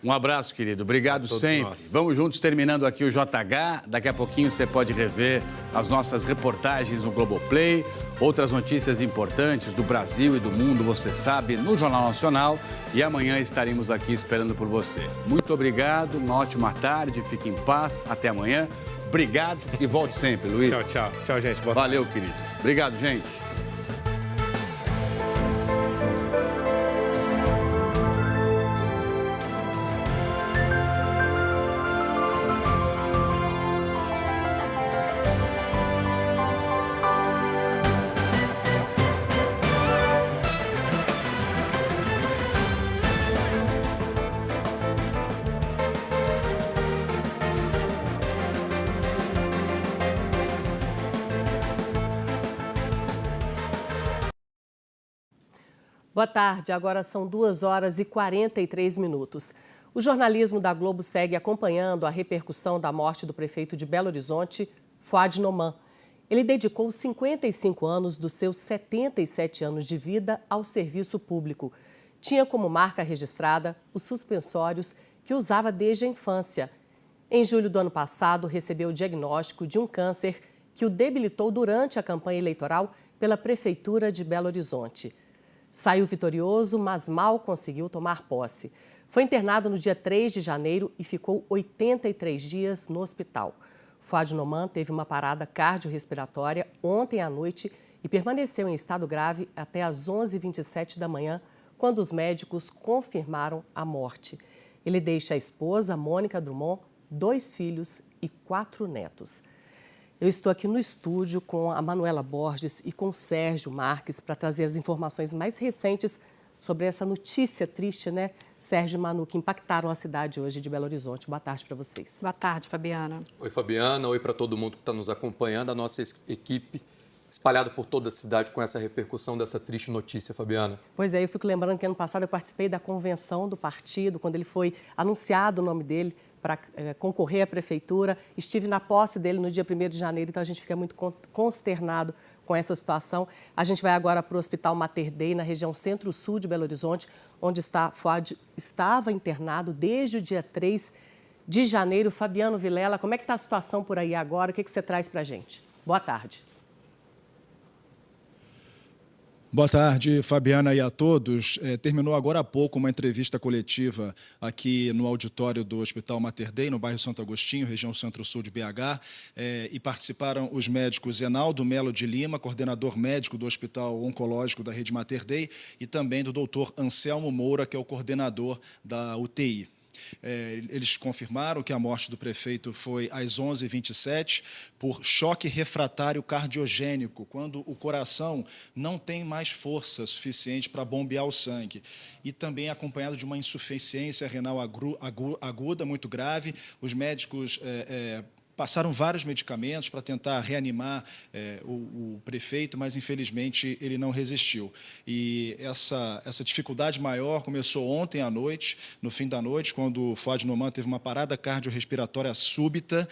Um abraço, querido. Obrigado sempre. Nós. Vamos juntos terminando aqui o JH. Daqui a pouquinho você pode rever as nossas reportagens no Globoplay, outras notícias importantes do Brasil e do mundo, você sabe, no Jornal Nacional. E amanhã estaremos aqui esperando por você. Muito obrigado, uma ótima tarde, fique em paz. Até amanhã. Obrigado e volte sempre, Luiz. Tchau, tchau. Tchau, gente. Boa Valeu, querido. Obrigado, gente. Boa tarde, agora são 2h43. O jornalismo da Globo segue acompanhando a repercussão da morte do prefeito de Belo Horizonte, Fuad Noman. Ele dedicou 55 anos dos seus 77 anos de vida ao serviço público. Tinha como marca registrada os suspensórios que usava desde a infância. Em julho do ano passado, recebeu o diagnóstico de um câncer que o debilitou durante a campanha eleitoral pela Prefeitura de Belo Horizonte. Saiu vitorioso, mas mal conseguiu tomar posse. Foi internado no dia 3 de janeiro e ficou 83 dias no hospital. Fuad Noman teve uma parada cardiorrespiratória ontem à noite e permaneceu em estado grave até às 11h27 da manhã, quando os médicos confirmaram a morte. Ele deixa a esposa, Mônica Drummond, 2 filhos e 4 netos. Eu estou aqui no estúdio com a Manuela Borges e com o Sérgio Marques para trazer as informações mais recentes sobre essa notícia triste, né, Sérgio e Manu, que impactaram a cidade hoje de Belo Horizonte. Boa tarde para vocês. Boa tarde, Fabiana. Oi, Fabiana. Oi para todo mundo que está nos acompanhando. A nossa equipe espalhada por toda a cidade com essa repercussão dessa triste notícia, Fabiana. Pois é, eu fico lembrando que ano passado eu participei da convenção do partido, quando ele foi anunciado o nome dele para concorrer à prefeitura. Estive na posse dele no dia 1º de janeiro, então a gente fica muito consternado com essa situação. A gente vai agora para o Hospital Mater Dei, na região centro-sul de Belo Horizonte, onde Fuad estava internado desde o dia 3 de janeiro. Fabiano Vilela, como é que está a situação por aí agora? O que você traz para a gente? Boa tarde. Boa tarde, Fabiana, e a todos. Terminou agora há pouco uma entrevista coletiva aqui no auditório do Hospital Mater Dei, no bairro Santo Agostinho, região centro-sul de BH, e participaram os médicos Enaldo Melo de Lima, coordenador médico do Hospital Oncológico da Rede Mater Dei, e também do doutor Anselmo Moura, que é o coordenador da UTI. Eles confirmaram que a morte do prefeito foi às 11h27 por choque refratário cardiogênico, quando o coração não tem mais força suficiente para bombear o sangue. E também acompanhado de uma insuficiência renal aguda, muito grave. Os médicos passaram vários medicamentos para tentar reanimar o prefeito, mas, infelizmente, ele não resistiu. E essa dificuldade maior começou ontem à noite, no fim da noite, quando o Fuad Noman teve uma parada cardiorrespiratória súbita,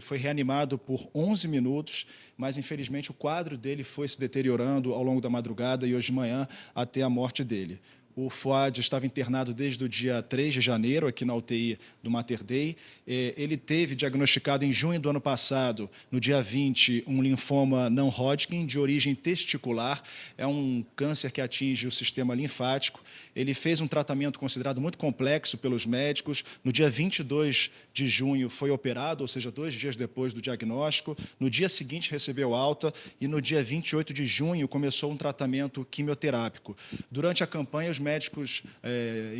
foi reanimado por 11 minutos, mas, infelizmente, o quadro dele foi se deteriorando ao longo da madrugada e hoje de manhã até a morte dele. O Fuad estava internado desde o dia 3 de janeiro, aqui na UTI do Mater Dei. Ele teve diagnosticado em junho do ano passado, no dia 20, um linfoma não Hodgkin, de origem testicular. É um câncer que atinge o sistema linfático. Ele fez um tratamento considerado muito complexo pelos médicos. No dia 22 de junho foi operado, ou seja, 2 dias depois do diagnóstico. No dia seguinte recebeu alta e no dia 28 de junho começou um tratamento quimioterápico. Durante a campanha, os médicos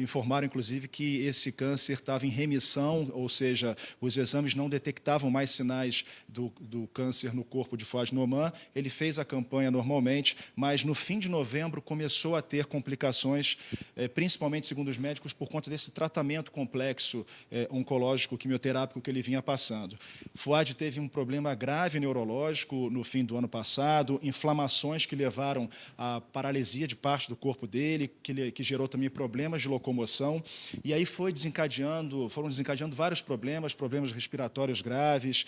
informaram, inclusive, que esse câncer estava em remissão, ou seja, os exames não detectavam mais sinais do câncer no corpo de Fuad Noman. Ele fez a campanha normalmente, mas no fim de novembro começou a ter complicações, principalmente, segundo os médicos, por conta desse tratamento complexo oncológico quimioterápico que ele vinha passando. Fuad teve um problema grave neurológico no fim do ano passado, inflamações que levaram à paralisia de parte do corpo dele, que que gerou também problemas de locomoção, e aí foram desencadeando vários problemas respiratórios graves.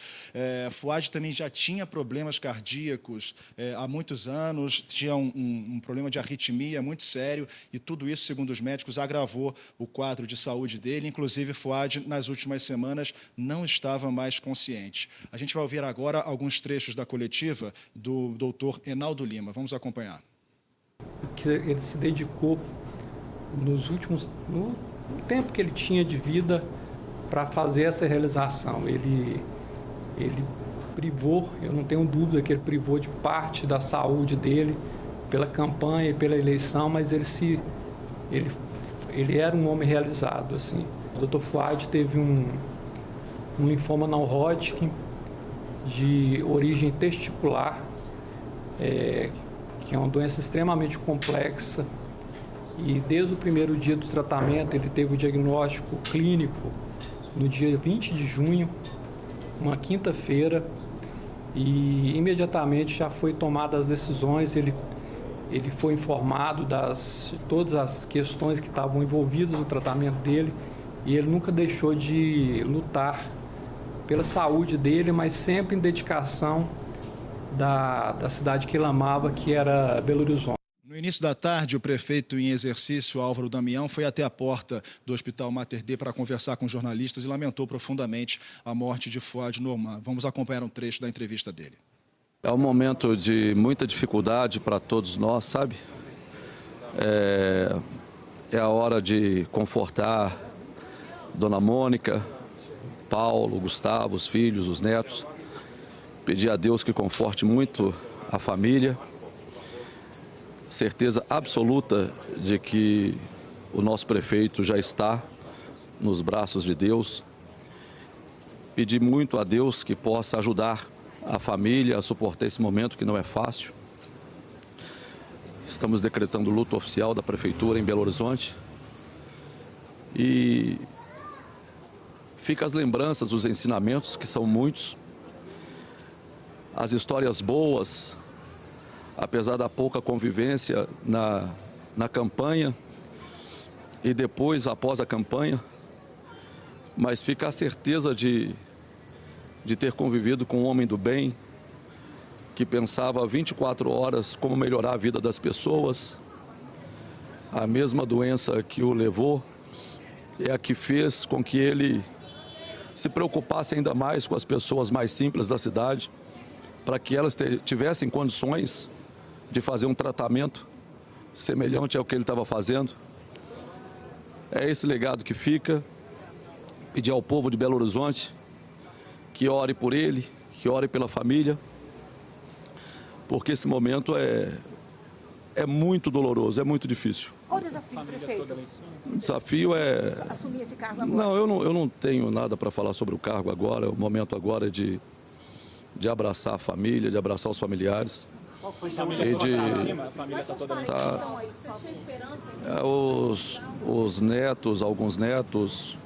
Fouad também já tinha problemas cardíacos há muitos anos, tinha um problema de arritmia muito sério, e tudo isso, segundo os médicos, agravou o quadro de saúde dele. Inclusive, Fouad, nas últimas semanas, não estava mais consciente. A gente vai ouvir agora alguns trechos da coletiva do doutor Enaldo Lima. Vamos acompanhar. Que ele se dedicou no tempo que ele tinha de vida para fazer essa realização. Ele privou, eu não tenho dúvida que ele privou de parte da saúde dele pela campanha e pela eleição, mas ele era um homem realizado, assim. O Dr. Fouad teve um linfoma não-Hodgkin de origem testicular, que é uma doença extremamente complexa, e desde o primeiro dia do tratamento ele teve o diagnóstico clínico no dia 20 de junho, uma quinta-feira, e imediatamente já foi tomadas as decisões. Ele foi informado de todas as questões que estavam envolvidas no tratamento dele, e ele nunca deixou de lutar pela saúde dele, mas sempre em dedicação da cidade que ele amava, que era Belo Horizonte. No início da tarde, o prefeito em exercício, Álvaro Damião, foi até a porta do Hospital Mater Dei para conversar com jornalistas e lamentou profundamente a morte de Fouad Noman. Vamos acompanhar um trecho da entrevista dele. É um momento de muita dificuldade para todos nós, sabe? É a hora de confortar Dona Mônica, Paulo, Gustavo, os filhos, os netos. Pedir a Deus que conforte muito a família. Certeza absoluta de que o nosso prefeito já está nos braços de Deus. Pedir muito a Deus que possa ajudar a família a suportar esse momento que não é fácil. Estamos decretando luto oficial da prefeitura em Belo Horizonte. E fica as lembranças, os ensinamentos, que são muitos. As histórias boas, apesar da pouca convivência na campanha e depois, após a campanha, mas fica a certeza de ter convivido com um homem do bem, que pensava 24 horas como melhorar a vida das pessoas. A mesma doença que o levou é a que fez com que ele se preocupasse ainda mais com as pessoas mais simples da cidade, para que elas tivessem condições de fazer um tratamento semelhante ao que ele estava fazendo. É esse legado que fica. Pedir ao povo de Belo Horizonte que ore por ele, que ore pela família, porque esse momento é muito doloroso, é muito difícil. Qual o desafio, prefeito? O desafio é... Assumir esse cargo agora? Não, eu não tenho nada para falar sobre o cargo agora. O momento agora é de abraçar a família, de abraçar os familiares. Qual foi a família está toda os netos, alguns netos,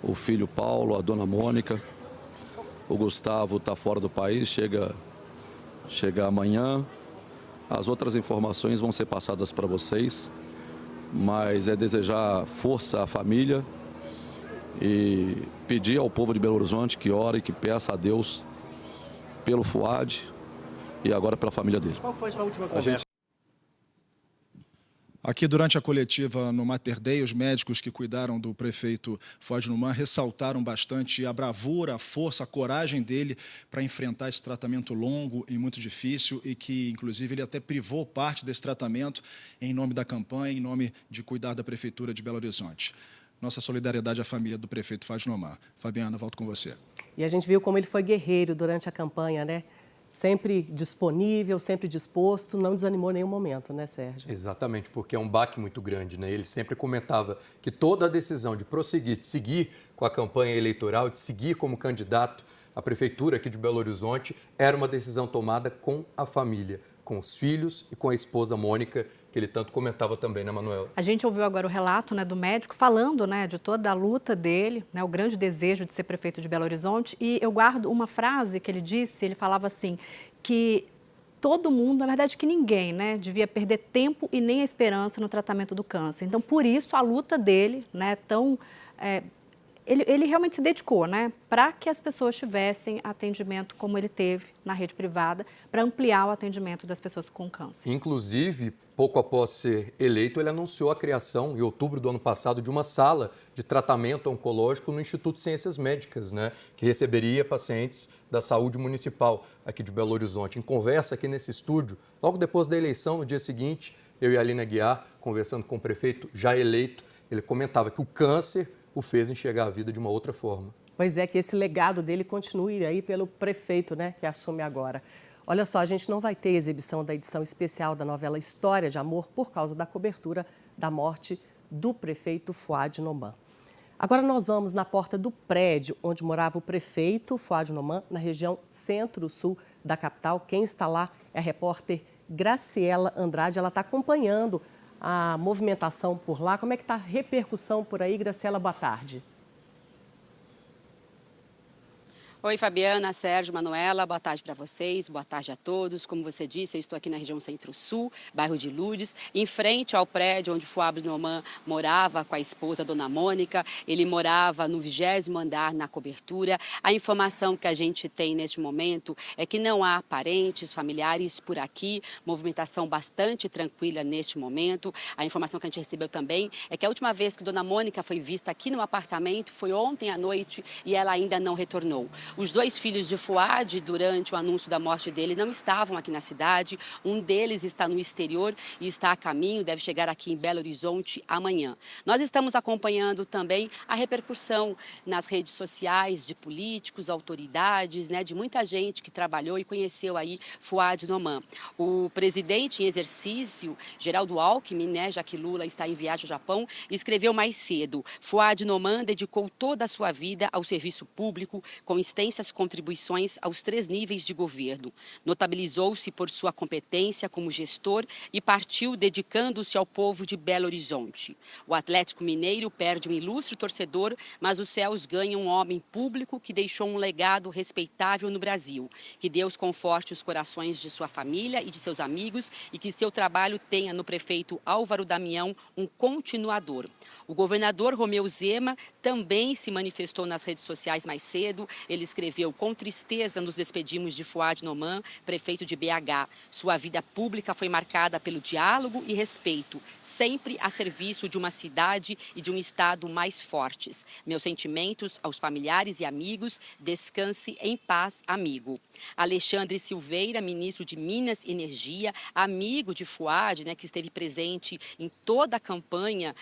o filho Paulo, a dona Mônica, o Gustavo está fora do país, chega amanhã. As outras informações vão ser passadas para vocês, mas é desejar força à família e pedir ao povo de Belo Horizonte que ore e que peça a Deus pelo Fouad e agora pela família dele. Qual foi a sua última conversa? Aqui, durante a coletiva no Mater Dei, os médicos que cuidaram do prefeito Fouad Noman ressaltaram bastante a bravura, a força, a coragem dele para enfrentar esse tratamento longo e muito difícil, e que, inclusive, ele até privou parte desse tratamento em nome da campanha, em nome de cuidar da prefeitura de Belo Horizonte. Nossa solidariedade à família do prefeito Fouad Noman. Fabiana, volto com você. E a gente viu como ele foi guerreiro durante a campanha, né? Sempre disponível, sempre disposto, não desanimou em nenhum momento, né, Sérgio? Exatamente, porque é um baque muito grande, né? Ele sempre comentava que toda a decisão de prosseguir, de seguir com a campanha eleitoral, de seguir como candidato à prefeitura aqui de Belo Horizonte, era uma decisão tomada com a família, com os filhos e com a esposa Mônica, que ele tanto comentava também, né, Manuela? A gente ouviu agora o relato, né, do médico falando, né, de toda a luta dele, né, o grande desejo de ser prefeito de Belo Horizonte. E eu guardo uma frase que ele disse, ele falava assim, que todo mundo, na verdade que ninguém, né, devia perder tempo e nem a esperança no tratamento do câncer. Então, por isso, a luta dele, né, ele realmente se dedicou, né, para que as pessoas tivessem atendimento como ele teve na rede privada, para ampliar o atendimento das pessoas com câncer. Inclusive, pouco após ser eleito, ele anunciou a criação, em outubro do ano passado, de uma sala de tratamento oncológico no Instituto de Ciências Médicas, né, que receberia pacientes da saúde municipal aqui de Belo Horizonte. Em conversa aqui nesse estúdio, logo depois da eleição, no dia seguinte, eu e a Aline Aguiar, conversando com o prefeito já eleito, ele comentava que o câncer o fez enxergar a vida de uma outra forma. Pois é, que esse legado dele continue aí pelo prefeito, né, que assume agora. Olha só, a gente não vai ter exibição da edição especial da novela História de Amor por causa da cobertura da morte do prefeito Fouad Noman. Agora nós vamos na porta do prédio onde morava o prefeito Fouad Noman, na região centro-sul da capital. Quem está lá é a repórter Graciela Andrade. Ela está acompanhando a movimentação por lá. Como é que está a repercussão por aí? Graciela, boa tarde. Oi, Fabiana, Sérgio, Manuela, boa tarde para vocês, boa tarde a todos. Como você disse, eu estou aqui na região Centro-Sul, bairro de Lourdes, em frente ao prédio onde Fouad Noman morava com a esposa, Dona Mônica. Ele morava no 20º andar, na cobertura. A informação que a gente tem neste momento é que não há parentes, familiares por aqui, movimentação bastante tranquila neste momento. A informação que a gente recebeu também é que a última vez que Dona Mônica foi vista aqui no apartamento foi ontem à noite e ela ainda não retornou. Os dois filhos de Fouad, durante o anúncio da morte dele, não estavam aqui na cidade. Um deles está no exterior e está a caminho, deve chegar aqui em Belo Horizonte amanhã. Nós estamos acompanhando também a repercussão nas redes sociais de políticos, autoridades, né, de muita gente que trabalhou e conheceu aí Fouad Noman. O presidente em exercício, Geraldo Alckmin, né, já que Lula está em viagem ao Japão, escreveu mais cedo: Fouad Noman dedicou toda a sua vida ao serviço público, com extensas contribuições aos 3 níveis de governo. Notabilizou-se por sua competência como gestor e partiu dedicando-se ao povo de Belo Horizonte. O Atlético Mineiro perde um ilustre torcedor, mas os céus ganham um homem público que deixou um legado respeitável no Brasil. Que Deus conforte os corações de sua família e de seus amigos e que seu trabalho tenha no prefeito Álvaro Damião um continuador. O governador Romeu Zema também se manifestou nas redes sociais mais cedo. Ele escreveu: com tristeza nos despedimos de Fouad Noman, prefeito de BH. Sua vida pública foi marcada pelo diálogo e respeito, sempre a serviço de uma cidade e de um estado mais fortes. Meus sentimentos aos familiares e amigos, descanse em paz, amigo. Alexandre Silveira, ministro de Minas e Energia, amigo de Fouad, né, que esteve presente em toda a campanha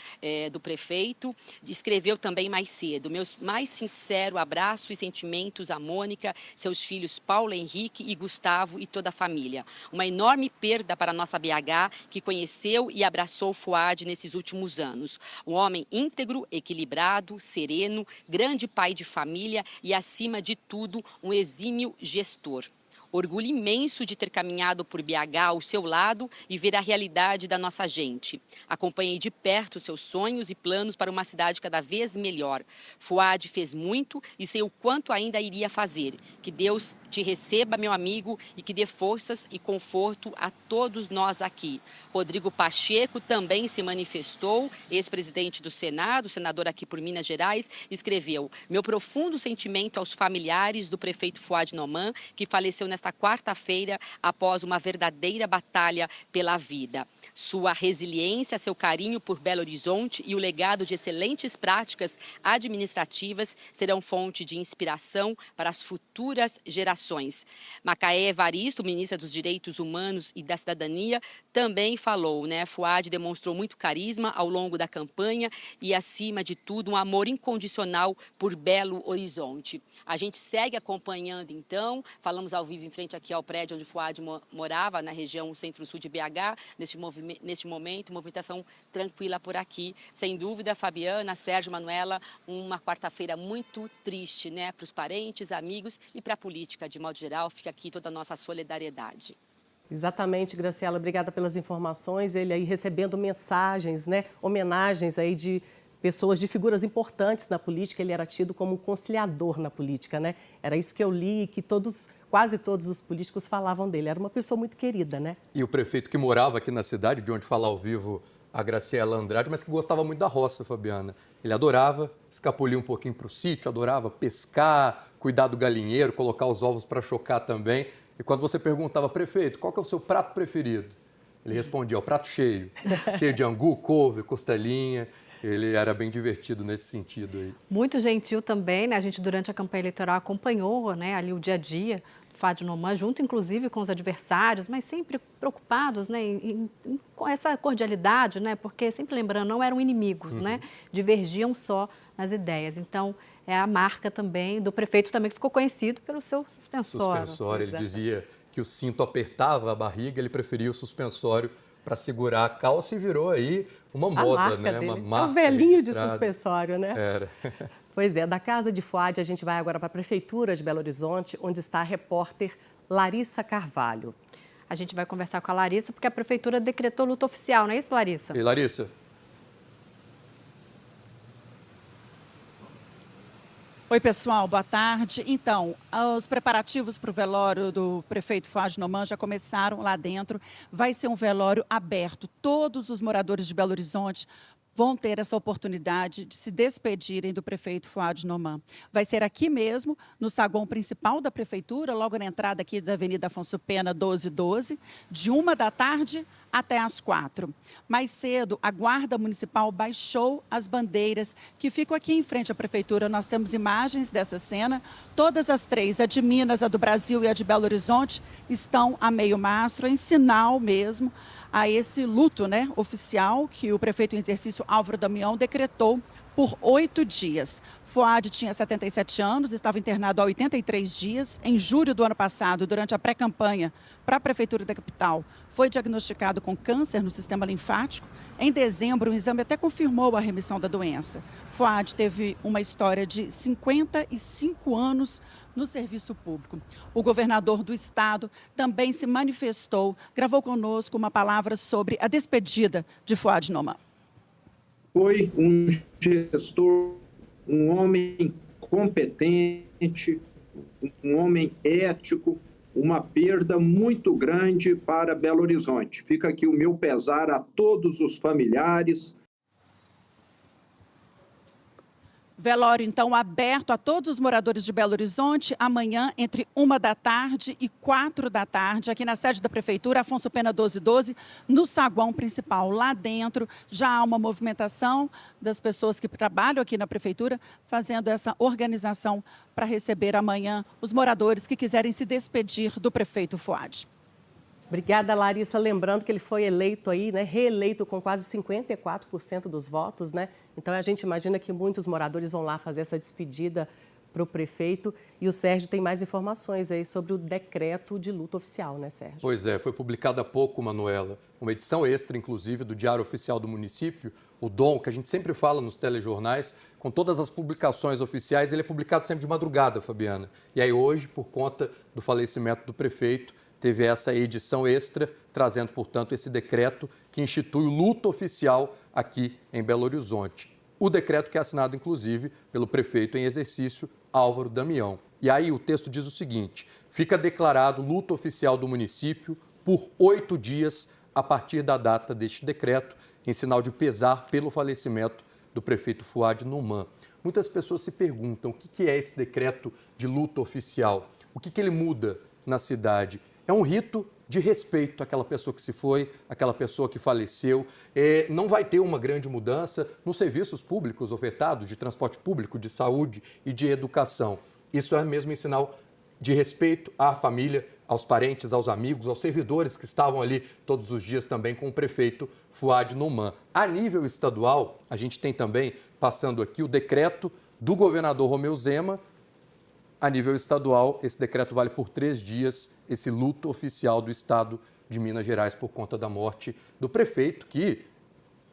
do prefeito, escreveu também mais cedo: meus mais sincero abraço e sentimentos a Mônica, seus filhos Paulo Henrique e Gustavo e toda a família. Uma enorme perda para a nossa BH, que conheceu e abraçou Fouad nesses últimos anos. Um homem íntegro, equilibrado, sereno, grande pai de família e, acima de tudo, um exímio gestor. Orgulho imenso de ter caminhado por BH ao seu lado e ver a realidade da nossa gente. Acompanhei de perto seus sonhos e planos para uma cidade cada vez melhor. Fouad fez muito e sei o quanto ainda iria fazer. Que Deus te receba, meu amigo, e que dê forças e conforto a todos nós aqui. Rodrigo Pacheco também se manifestou, ex-presidente do Senado, senador aqui por Minas Gerais, escreveu: meu profundo sentimento aos familiares do prefeito Fouad Noman, que faleceu nesta quarta-feira após uma verdadeira batalha pela vida. Sua resiliência, seu carinho por Belo Horizonte e o legado de excelentes práticas administrativas serão fonte de inspiração para as futuras gerações. Macaé Evaristo, ministra dos Direitos Humanos e da Cidadania, também falou, né? Fouad demonstrou muito carisma ao longo da campanha e, acima de tudo, um amor incondicional por Belo Horizonte. A gente segue acompanhando, então. Falamos ao vivo em frente aqui ao prédio onde Fouad morava, na região centro-sul de BH, neste momento, movimentação tranquila por aqui. Sem dúvida, Fabiana, Sérgio, Manuela, uma quarta-feira muito triste, né? Para os parentes, amigos e para a política, de modo geral. Fica aqui toda a nossa solidariedade. Exatamente, Graciela, obrigada pelas informações. Ele aí recebendo mensagens, né, homenagens aí de pessoas, de figuras importantes na política. Ele era tido como um conciliador na política, né? Era isso que eu li e que quase todos os políticos falavam dele. Era uma pessoa muito querida, né? E o prefeito que morava aqui na cidade, de onde fala ao vivo a Graciela Andrade, mas que gostava muito da roça, Fabiana. Ele adorava escapulir um pouquinho para o sítio, adorava pescar, cuidar do galinheiro, colocar os ovos para chocar também. E quando você perguntava, prefeito, qual que é o seu prato preferido? Ele respondia, o prato cheio, cheio de angu, couve, costelinha. Ele era bem divertido nesse sentido aí. Muito gentil também, né? A gente, durante a campanha eleitoral, acompanhou, né, ali o dia a dia do Fuad Noman, junto, inclusive, com os adversários, mas sempre preocupados, né, com essa cordialidade, né? Porque, sempre lembrando, não eram inimigos, né? Divergiam só nas ideias. Então, é a marca também do prefeito também, que ficou conhecido pelo seu suspensório. Ele dizia que o cinto apertava a barriga, ele preferia o suspensório para segurar a calça e virou aí uma moda, né? Dele. Uma marca. É o velhinho registrada. de suspensório, né? Era. Pois é, da casa de Fuad a gente vai agora para a Prefeitura de Belo Horizonte, onde está a repórter Larissa Carvalho. A gente vai conversar com a Larissa, porque a Prefeitura decretou luta oficial, não é isso, Larissa? E Larissa? Oi, pessoal, boa tarde. Então, os preparativos para o velório do prefeito Fuad Noman já começaram lá dentro. Vai ser um velório aberto. Todos os moradores de Belo Horizonte vão ter essa oportunidade de se despedirem do prefeito Fuad Noman. Vai ser aqui mesmo, no saguão principal da Prefeitura, logo na entrada aqui da Avenida Afonso Pena, 1212, de 1 da tarde até às 4. Mais cedo, a Guarda Municipal baixou as bandeiras que ficam aqui em frente à Prefeitura. Nós temos imagens dessa cena. Todas as três, a de Minas, a do Brasil e a de Belo Horizonte, estão a meio mastro, em sinal mesmo a esse luto, né, oficial que o prefeito em exercício Álvaro Damião decretou por 8 dias. Fuad tinha 77 anos, estava internado há 83 dias. Em julho do ano passado, durante a pré-campanha para a Prefeitura da capital, foi diagnosticado com câncer no sistema linfático. Em dezembro, o exame até confirmou a remissão da doença. Fuad teve uma história de 55 anos no serviço público. O governador do estado também se manifestou, gravou conosco uma palavra sobre a despedida de Fuad Noman. Foi um gestor, um homem competente, um homem ético, uma perda muito grande para Belo Horizonte. Fica aqui o meu pesar a todos os familiares. Velório, então, aberto a todos os moradores de Belo Horizonte, amanhã, entre 1 da tarde e 4 da tarde, aqui na sede da Prefeitura, Afonso Pena 1212, no saguão principal. Lá dentro já há uma movimentação das pessoas que trabalham aqui na Prefeitura, fazendo essa organização para receber amanhã os moradores que quiserem se despedir do prefeito Fuad. Obrigada, Larissa. Lembrando que ele foi eleito aí, né, reeleito com quase 54% dos votos, né? Então a gente imagina que muitos moradores vão lá fazer essa despedida para o prefeito. E o Sérgio tem mais informações aí sobre o decreto de luta oficial, né, Sérgio? Pois é, foi publicado há pouco, Manuela, uma edição extra, inclusive, do Diário Oficial do Município, o DOM, que a gente sempre fala nos telejornais, com todas as publicações oficiais. Ele é publicado sempre de madrugada, Fabiana. E aí hoje, por conta do falecimento do prefeito, teve essa edição extra, trazendo, portanto, esse decreto que institui o luto oficial aqui em Belo Horizonte. O decreto que é assinado, inclusive, pelo prefeito em exercício, Álvaro Damião. E aí o texto diz o seguinte: fica declarado luto oficial do município por 8 dias a partir da data deste decreto, em sinal de pesar pelo falecimento do prefeito Fuad Noman. Muitas pessoas se perguntam o que é esse decreto de luto oficial, o que ele muda na cidade. É um rito de respeito àquela pessoa que se foi, àquela pessoa que faleceu. Não vai ter uma grande mudança nos serviços públicos ofertados de transporte público, de saúde e de educação. Isso é mesmo em sinal de respeito à família, aos parentes, aos amigos, aos servidores que estavam ali todos os dias também com o prefeito Fuad Noman. A nível estadual, a gente tem também, passando aqui, o decreto do governador Romeu Zema. A nível estadual, esse decreto vale por 3 dias, esse luto oficial do estado de Minas Gerais por conta da morte do prefeito, que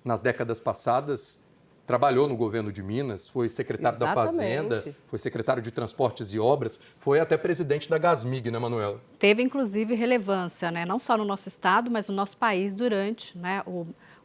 nas décadas passadas trabalhou no governo de Minas, foi secretário da Fazenda, foi secretário de Transportes e Obras, foi até presidente da Gasmig, né, Manuela? Teve, inclusive, relevância, né, não só no nosso estado, mas no nosso país durante, né,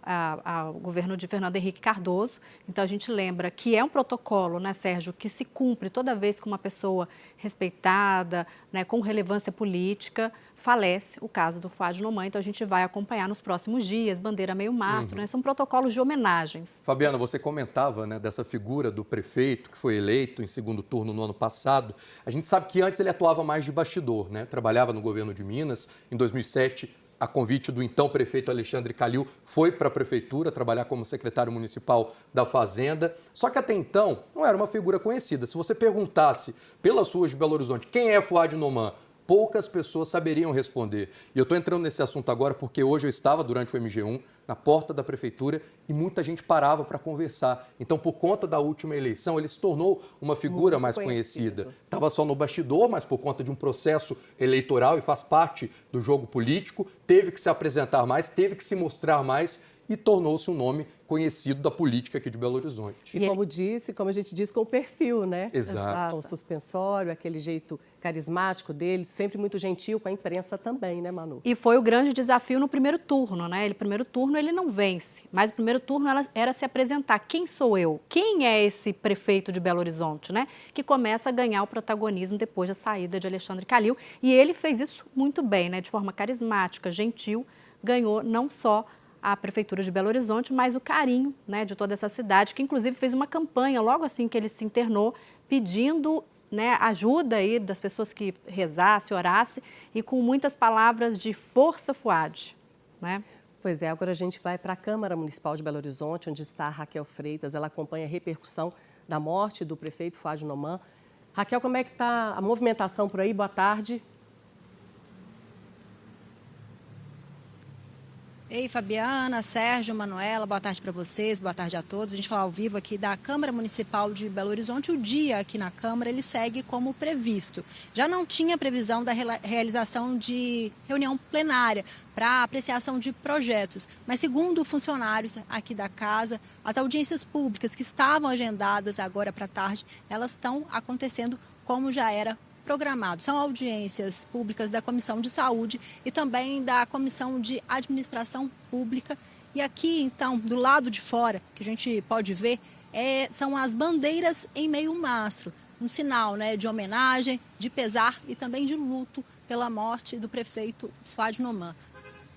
ao governo de Fernando Henrique Cardoso. Então, a gente lembra que é um protocolo, né, Sérgio, que se cumpre toda vez que uma pessoa respeitada, né, com relevância política, falece, o caso do Fuad Noman. Então, a gente vai acompanhar nos próximos dias, bandeira meio mastro, né, são protocolos de homenagens. Fabiana, você comentava, né, dessa figura do prefeito que foi eleito em segundo turno no ano passado. A gente sabe que antes ele atuava mais de bastidor, né, trabalhava no governo de Minas. Em 2007, a convite do então prefeito Alexandre Calil, foi para a prefeitura trabalhar como secretário municipal da Fazenda. Só que até então não era uma figura conhecida. Se você perguntasse pelas ruas de Belo Horizonte quem é Fuad Noman, poucas pessoas saberiam responder. E eu estou entrando nesse assunto agora porque hoje eu estava, durante o MG1, na porta da prefeitura e muita gente parava para conversar. Então, por conta da última eleição, ele se tornou uma figura mais conhecida. Estava só no bastidor, mas por conta de um processo eleitoral e faz parte do jogo político, teve que se apresentar mais, teve que se mostrar mais e tornou-se um nome conhecido da política aqui de Belo Horizonte. E como a gente disse, com o perfil, né? Exato. Com o suspensório, aquele jeito carismático dele, sempre muito gentil com a imprensa também, né, Manu? E foi o grande desafio no primeiro turno, né? Primeiro turno ele não vence, mas o primeiro turno era se apresentar. Quem sou eu? Quem é esse prefeito de Belo Horizonte, né? Que começa a ganhar o protagonismo depois da saída de Alexandre Calil. E ele fez isso muito bem, né? De forma carismática, gentil, ganhou não só a Prefeitura de Belo Horizonte, mas o carinho, né, de toda essa cidade, que inclusive fez uma campanha logo assim que ele se internou, pedindo, né, ajuda aí das pessoas que rezasse, orasse, e com muitas palavras de força, Fuad, né? Pois é, agora a gente vai para a Câmara Municipal de Belo Horizonte, onde está a Raquel Freitas. Ela acompanha a repercussão da morte do prefeito Fuad Noman. Raquel, como é que está a movimentação por aí? Boa tarde. Ei, Fabiana, Sérgio, Manuela, boa tarde para vocês, boa tarde a todos. A gente fala ao vivo aqui da Câmara Municipal de Belo Horizonte. O dia aqui na Câmara, ele segue como previsto. Já não tinha previsão da realização de reunião plenária para apreciação de projetos, mas segundo funcionários aqui da casa, as audiências públicas que estavam agendadas agora para tarde, elas estão acontecendo como já era programado. São audiências públicas da Comissão de Saúde e também da Comissão de Administração Pública. E aqui, então, do lado de fora, que a gente pode ver, são as bandeiras em meio mastro, um sinal, né, de homenagem, de pesar e também de luto pela morte do prefeito Fuad Noman.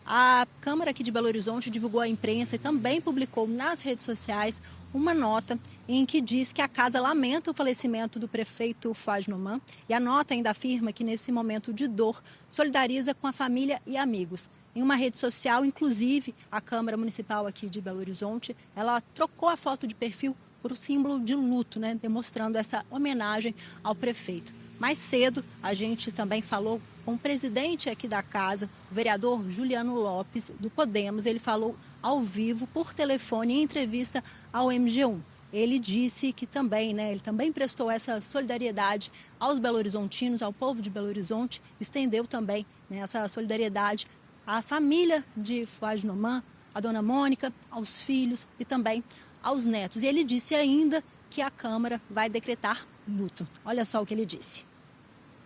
A Câmara aqui de Belo Horizonte divulgou à imprensa e também publicou nas redes sociais uma nota em que diz que a casa lamenta o falecimento do prefeito Fuad Noman e a nota ainda afirma que nesse momento de dor solidariza com a família e amigos. Em uma rede social, inclusive, a Câmara Municipal aqui de Belo Horizonte, ela trocou a foto de perfil por um símbolo de luto, né, demonstrando essa homenagem ao prefeito. Mais cedo, a gente também falou com o presidente aqui da casa, o vereador Juliano Lopes, do Podemos. Ele falou ao vivo, por telefone, em entrevista ao MG1. Ele disse que também, né, ele também prestou essa solidariedade aos belo-horizontinos, ao povo de Belo Horizonte, estendeu também, né, essa solidariedade à família de Fuad Noman, à dona Mônica, aos filhos e também aos netos. E ele disse ainda que a Câmara vai decretar luto. Olha só o que ele disse.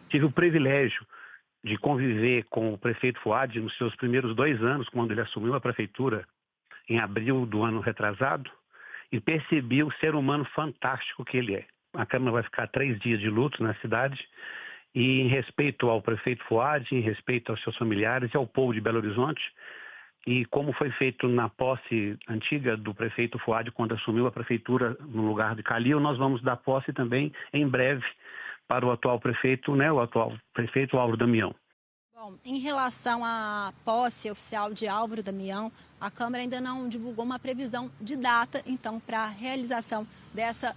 Tive o privilégio de conviver com o prefeito Fuad nos seus primeiros 2 anos, quando ele assumiu a prefeitura, em abril do ano retrasado, e percebi o ser humano fantástico que ele é. A Câmara vai ficar 3 dias de luto na cidade, e em respeito ao prefeito Fuad, em respeito aos seus familiares e ao povo de Belo Horizonte, e como foi feito na posse antiga do prefeito Fuad, quando assumiu a prefeitura no lugar de Calil, nós vamos dar posse também em breve para o atual prefeito, né, o atual prefeito Álvaro Damião. Bom, em relação à posse oficial de Álvaro Damião, a Câmara ainda não divulgou uma previsão de data, então, para a realização dessa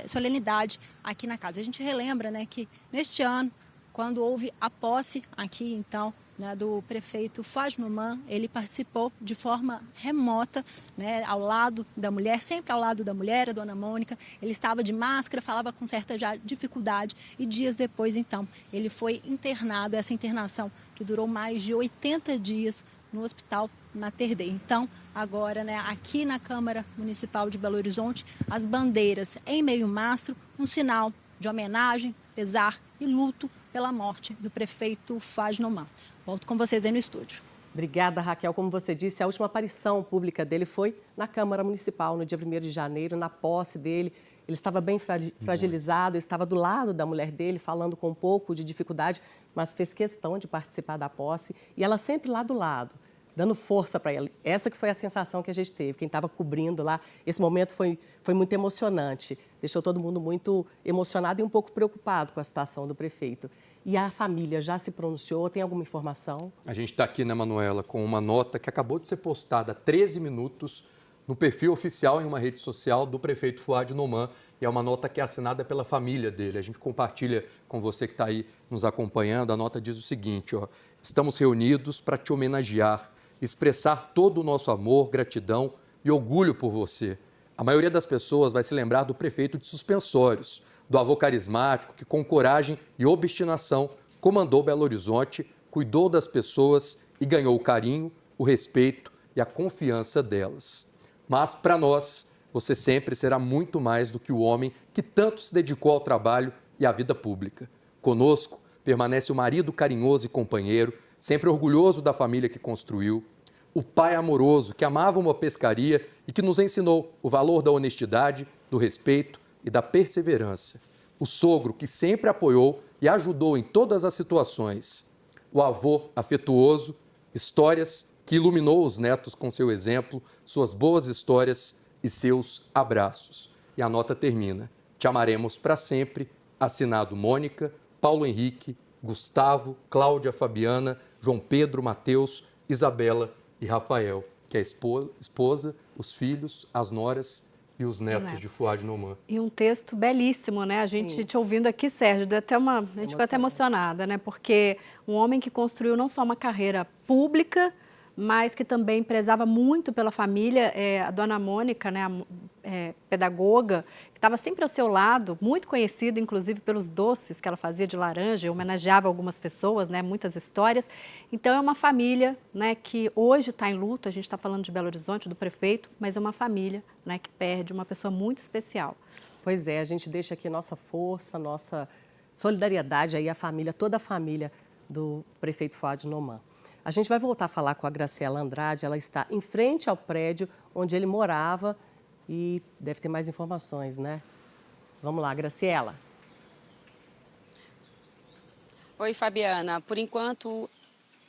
solenidade aqui na casa. A gente relembra, né, que neste ano, quando houve a posse aqui, então, né, do prefeito Fuad Noman, ele participou de forma remota, né, ao lado da mulher, sempre ao lado da mulher, a dona Mônica. Ele estava de máscara, falava com certa já dificuldade e dias depois, então, ele foi internado, essa internação que durou mais de 80 dias no Hospital Mater Dei. Então, agora, né, aqui na Câmara Municipal de Belo Horizonte, as bandeiras em meio mastro, um sinal de homenagem, pesar e luto pela morte do prefeito Fuad Noman. Volto com vocês aí no estúdio. Obrigada, Raquel. Como você disse, a última aparição pública dele foi na Câmara Municipal, no dia 1º de janeiro, na posse dele. Ele estava bem fragilizado, estava do lado da mulher dele, falando com um pouco de dificuldade, mas fez questão de participar da posse. E ela sempre lá do lado, dando força para ele. Essa que foi a sensação que a gente teve, quem estava cobrindo lá. Esse momento foi muito emocionante, deixou todo mundo muito emocionado e um pouco preocupado com a situação do prefeito. E a família já se pronunciou? Tem alguma informação? A gente está aqui, né, Manuela, com uma nota que acabou de ser postada há 13 minutos no perfil oficial em uma rede social do prefeito Fouad Noman. E é uma nota que é assinada pela família dele. A gente compartilha com você que está aí nos acompanhando. A nota diz o seguinte, ó: estamos reunidos para te homenagear, expressar todo o nosso amor, gratidão e orgulho por você. A maioria das pessoas vai se lembrar do prefeito de Suspensórios, do avô carismático que, com coragem e obstinação, comandou Belo Horizonte, cuidou das pessoas e ganhou o carinho, o respeito e a confiança delas. Mas, para nós, você sempre será muito mais do que o homem que tanto se dedicou ao trabalho e à vida pública. Conosco permanece o marido carinhoso e companheiro, sempre orgulhoso da família que construiu, o pai amoroso que amava uma pescaria e que nos ensinou o valor da honestidade, do respeito e da perseverança. O sogro que sempre apoiou e ajudou em todas as situações. O avô afetuoso, histórias que iluminou os netos com seu exemplo, suas boas histórias e seus abraços. E a nota termina: te amaremos para sempre, assinado Mônica, Paulo Henrique, Gustavo, Cláudia, Fabiana, João Pedro, Mateus, Isabela e Rafael, que é a esposa, os filhos, as noras e os netos de Fouad Noman. E um texto belíssimo, né? A gente te ouvindo aqui, Sérgio, a gente ficou até emocionada, né? Porque um homem que construiu não só uma carreira pública, mas que também prezava muito pela família, a dona Mônica, né, pedagoga, que estava sempre ao seu lado, muito conhecida, inclusive, pelos doces que ela fazia de laranja, homenageava algumas pessoas, né, muitas histórias. Então, é uma família, né, que hoje está em luto, a gente está falando de Belo Horizonte, do prefeito, mas é uma família, né, que perde uma pessoa muito especial. Pois é, a gente deixa aqui nossa força, nossa solidariedade aí à família, toda a família do prefeito Fouad Noman. A gente vai voltar a falar com a Graciela Andrade, ela está em frente ao prédio onde ele morava e deve ter mais informações, né? Vamos lá, Graciela. Oi, Fabiana. Por enquanto,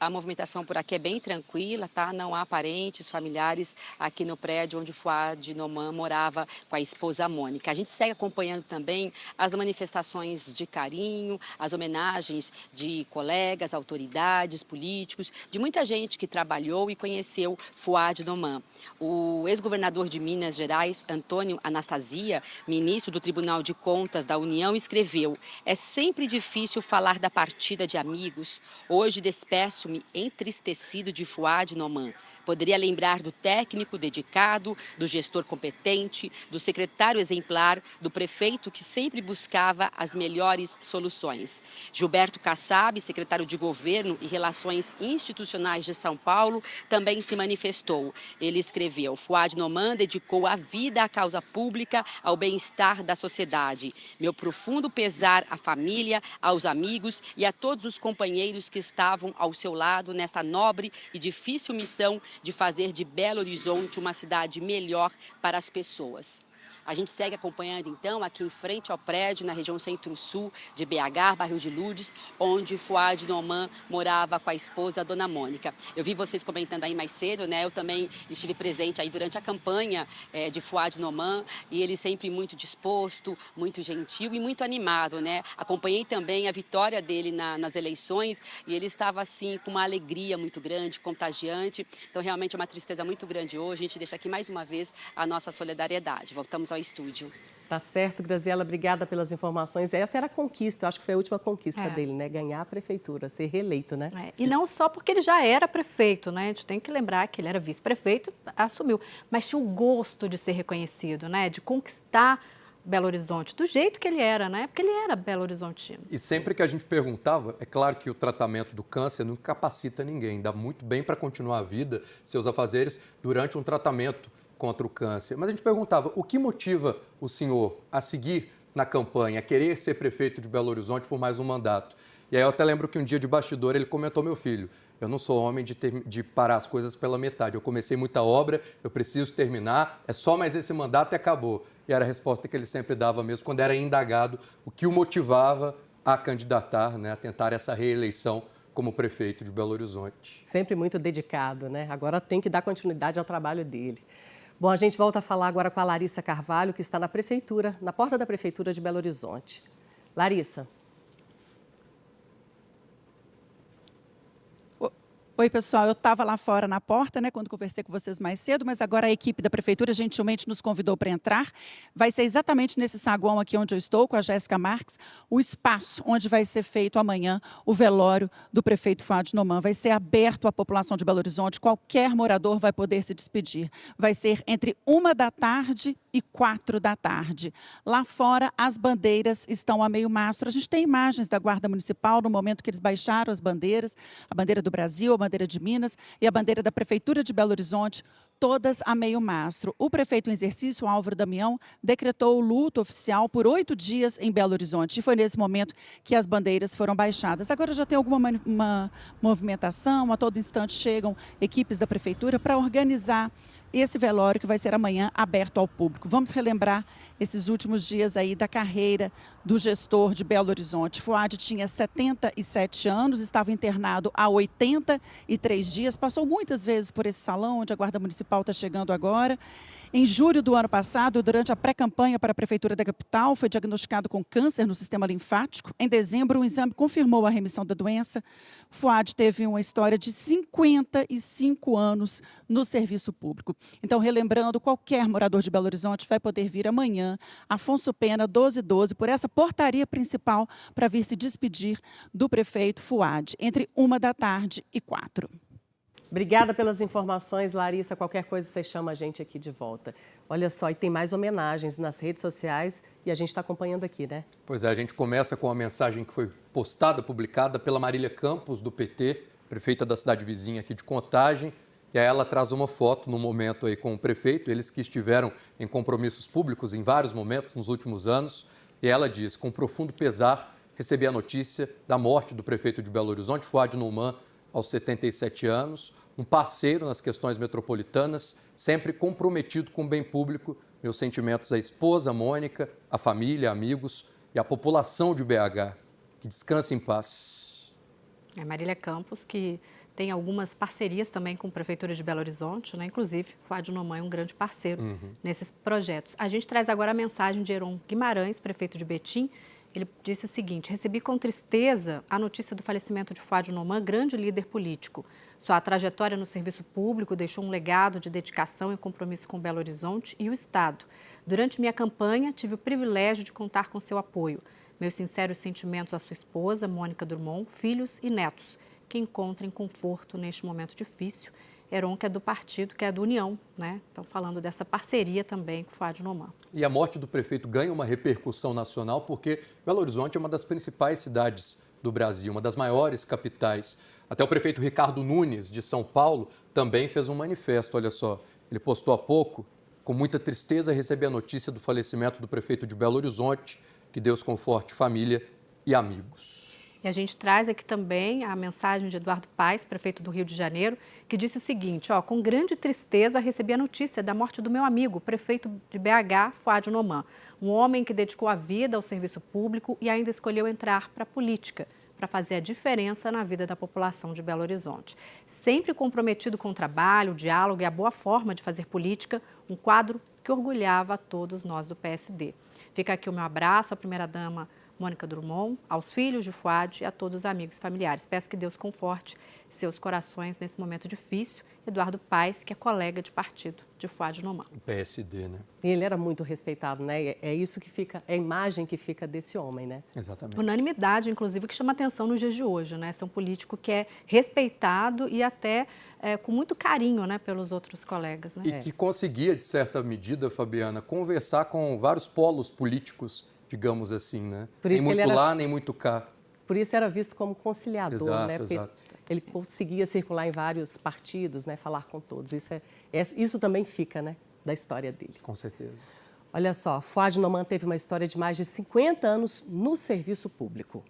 a movimentação por aqui é bem tranquila, tá? Não há parentes, familiares aqui no prédio onde o Fouad Noman morava com a esposa Mônica. A gente segue acompanhando também as manifestações de carinho, as homenagens de colegas, autoridades, políticos, de muita gente que trabalhou e conheceu Fouad Noman. O ex-governador de Minas Gerais, Antônio Anastasia, ministro do Tribunal de Contas da União, escreveu: é sempre difícil falar da partida de amigos. Hoje despeço-me entristecido de Fouad Noman. Poderia lembrar do técnico dedicado, do gestor competente, do secretário exemplar, do prefeito que sempre buscava as melhores soluções. Gilberto Kassab, secretário de Governo e Relações Institucionais de São Paulo, também se manifestou. Ele escreveu: Fouad Noman dedicou a vida à causa pública, ao bem-estar da sociedade. Meu profundo pesar à família, aos amigos e a todos os companheiros que estavam ao seu lado nesta nobre e difícil missão de fazer de Belo Horizonte uma cidade melhor para as pessoas. A gente segue acompanhando, então, aqui em frente ao prédio, na região centro-sul de BH, bairro de Lourdes, onde Fouad Noman morava com a esposa, a dona Mônica. Eu vi vocês comentando aí mais cedo, né? Eu também estive presente aí durante a campanha de Fouad Noman e ele sempre muito disposto, muito gentil e muito animado, né? Acompanhei também a vitória dele nas eleições e ele estava, assim, com uma alegria muito grande, contagiante. Então, realmente é uma tristeza muito grande hoje. A gente deixa aqui mais uma vez a nossa solidariedade. Voltamos ao estúdio. Tá certo, Graziela, obrigada pelas informações. Essa era a conquista, eu acho que foi a última conquista dele, né? Ganhar a prefeitura, ser reeleito, né? E não só porque ele já era prefeito, né? A gente tem que lembrar que ele era vice-prefeito, assumiu, mas tinha o gosto de ser reconhecido, né? De conquistar Belo Horizonte, do jeito que ele era, né? Porque ele era Belo Horizontino. E sempre que a gente perguntava, é claro que o tratamento do câncer não capacita ninguém, dá muito bem para continuar a vida, seus afazeres, durante um tratamento contra o câncer. Mas a gente perguntava, o que motiva o senhor a seguir na campanha, a querer ser prefeito de Belo Horizonte por mais um mandato? E aí eu até lembro que um dia de bastidor ele comentou: meu filho, Eu não sou homem de parar as coisas pela metade. Eu comecei muita obra, eu preciso terminar, é só mais esse mandato e acabou. E era a resposta que ele sempre dava mesmo quando era indagado o que o motivava a candidatar, né, a tentar essa reeleição como prefeito de Belo Horizonte. Sempre muito dedicado, né? Agora tem que dar continuidade ao trabalho dele. Bom, a gente volta a falar agora com a Larissa Carvalho, que está na prefeitura, na porta da prefeitura de Belo Horizonte. Larissa. Oi, pessoal. Eu estava lá fora na porta, né, quando conversei com vocês mais cedo, mas agora a equipe da prefeitura gentilmente nos convidou para entrar. Vai ser exatamente nesse saguão aqui onde eu estou, com a Jéssica Marques, o espaço onde vai ser feito amanhã o velório do prefeito Fuad Noman. Vai ser aberto à população de Belo Horizonte, qualquer morador vai poder se despedir. Vai ser entre 1h e 4h. Lá fora, as bandeiras estão a meio mastro. A gente tem imagens da Guarda Municipal no momento que eles baixaram as bandeiras, a bandeira do Brasil, a bandeira de Minas e a bandeira da Prefeitura de Belo Horizonte, todas a meio mastro. O prefeito em exercício, Álvaro Damião, decretou o luto oficial por 8 dias em Belo Horizonte. E foi nesse momento que as bandeiras foram baixadas. Agora já tem alguma movimentação, a todo instante chegam equipes da prefeitura para organizar esse velório que vai ser amanhã aberto ao público. Vamos relembrar esses últimos dias aí da carreira do gestor de Belo Horizonte. Fuad tinha 77 anos, estava internado há 83 dias, passou muitas vezes por esse salão onde a Guarda Municipal está chegando agora. Em julho do ano passado, durante a pré-campanha para a Prefeitura da capital, foi diagnosticado com câncer no sistema linfático. Em dezembro, o exame confirmou a remissão da doença. Fuad teve uma história de 55 anos no serviço público. Então, relembrando, qualquer morador de Belo Horizonte vai poder vir amanhã, Afonso Pena, 1212, por essa portaria principal para vir se despedir do prefeito Fuad, entre 1h e 4h. Obrigada pelas informações, Larissa. Qualquer coisa você chama a gente aqui de volta. Olha só, e tem mais homenagens nas redes sociais e a gente está acompanhando aqui, né? Pois é, a gente começa com a mensagem que foi postada, publicada pela Marília Campos, do PT, prefeita da cidade vizinha aqui de Contagem. E aí ela traz uma foto no momento aí com o prefeito, eles que estiveram em compromissos públicos em vários momentos nos últimos anos. E ela diz, com profundo pesar, recebi a notícia da morte do prefeito de Belo Horizonte, Fuad Noman, aos 77 anos, um parceiro nas questões metropolitanas, sempre comprometido com o bem público. Meus sentimentos à esposa, Mônica, à família, amigos e à população de BH. Que descanse em paz. É Marília Campos, que tem algumas parcerias também com a Prefeitura de Belo Horizonte, né? Inclusive, Fuad Noman é um grande parceiro nesses projetos. A gente traz agora a mensagem de Heron Guimarães, prefeito de Betim. Ele disse o seguinte: recebi com tristeza a notícia do falecimento de Fuad Noman, grande líder político. Sua trajetória no serviço público deixou um legado de dedicação e compromisso com Belo Horizonte e o Estado. Durante minha campanha, tive o privilégio de contar com seu apoio. Meus sinceros sentimentos à sua esposa, Mônica Drummond, filhos e netos, que encontrem conforto neste momento difícil. Heron, que é do partido, que é do União, né? Estão falando dessa parceria também com o Fuad Noman. E a morte do prefeito ganha uma repercussão nacional porque Belo Horizonte é uma das principais cidades do Brasil, uma das maiores capitais. Até o prefeito Ricardo Nunes, de São Paulo, também fez um manifesto, olha só. Ele postou há pouco: com muita tristeza recebi a notícia do falecimento do prefeito de Belo Horizonte, que Deus conforte família e amigos. E a gente traz aqui também a mensagem de Eduardo Paes, prefeito do Rio de Janeiro, que disse o seguinte: com grande tristeza recebi a notícia da morte do meu amigo, prefeito de BH, Fuad Noman, um homem que dedicou a vida ao serviço público e ainda escolheu entrar para a política, para fazer a diferença na vida da população de Belo Horizonte. Sempre comprometido com o trabalho, o diálogo e a boa forma de fazer política, um quadro que orgulhava a todos nós do PSD. Fica aqui o meu abraço à primeira-dama Mônica Drummond, aos filhos de Fuad e a todos os amigos e familiares. Peço que Deus conforte seus corações nesse momento difícil. Eduardo Paes, que é colega de partido de Fuad Noman. O PSD, né? E ele era muito respeitado, né? É isso que fica, é a imagem que fica desse homem, né? Exatamente. Unanimidade, inclusive, que chama atenção nos dias de hoje, né? Ser um político que é respeitado e até com muito carinho, né, pelos outros colegas, né? E que conseguia, de certa medida, Fabiana, conversar com vários polos políticos, digamos assim, né? Nem muito lá, nem muito cá. Por isso era visto como conciliador, exato, né? Porque exato. Ele conseguia circular em vários partidos, né? Falar com todos. Isso também fica, né? Da história dele. Com certeza. Olha só, Fuad Noman teve uma história de mais de 50 anos no serviço público.